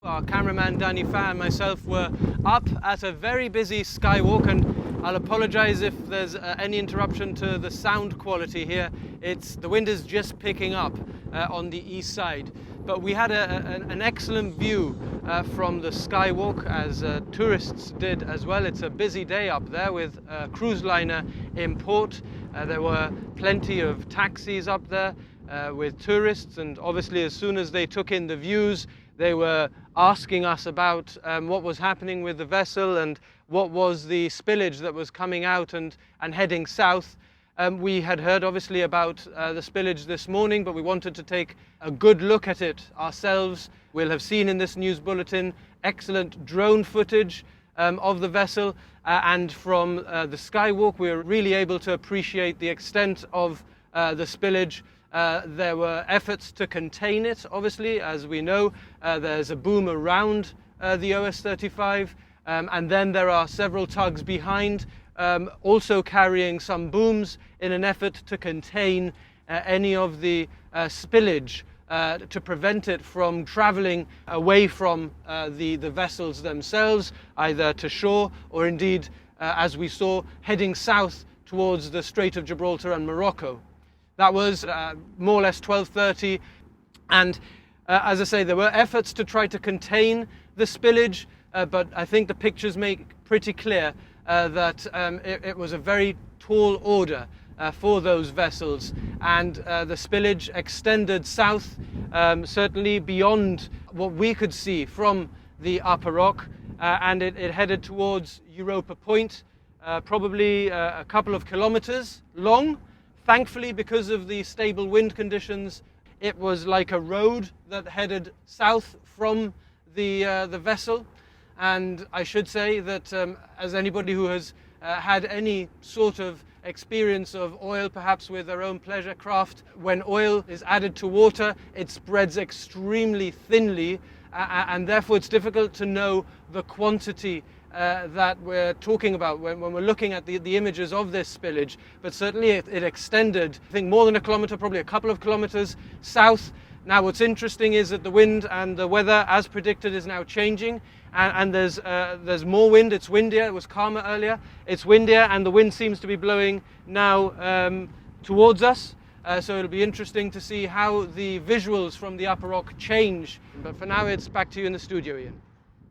Our cameraman Danny Fan and myself were up at a very busy skywalk, and I'll apologize if there's any interruption to the sound quality here. The wind is just picking up on the east side. But we had an excellent view from the skywalk, as tourists did as well. It's a busy day up there with a cruise liner in port. There were plenty of taxis up there with tourists, and obviously as soon as they took in the views, they were asking us about what was happening with the vessel and what was the spillage that was coming out and heading south. We had heard obviously about the spillage this morning, but we wanted to take a good look at it ourselves. We'll have seen in this news bulletin excellent drone footage of the vessel, and from the skywalk we were really able to appreciate the extent of the spillage. There were efforts to contain it, obviously. As we know, there's a boom around the OS35, and then there are several tugs behind, also carrying some booms in an effort to contain any of the spillage, to prevent it from traveling away from the vessels themselves, either to shore or indeed, as we saw, heading south towards the Strait of Gibraltar and Morocco. That was more or less 12:30, and as I say, there were efforts to try to contain the spillage, but I think the pictures make pretty clear that it was a very tall order for those vessels, and the spillage extended south, certainly beyond what we could see from the upper rock, and it headed towards Europa Point, probably a couple of kilometers long. Thankfully, because of the stable wind conditions, it was like a road that headed south from the vessel. And I should say that as anybody who has had any sort of experience of oil, perhaps with their own pleasure craft, when oil is added to water, it spreads extremely thinly, and therefore it's difficult to know the quantity that we're talking about when we're looking at the images of this spillage. But certainly it extended, I think, more than a kilometer, probably a couple of kilometers south. Now what's interesting is that the wind and the weather, as predicted, is now changing, and there's more wind. It's windier. It was calmer earlier. It's windier, and the wind seems to be blowing now towards us. So it'll be interesting to see how the visuals from the upper rock change. But for now, it's back to you in the studio, Ian.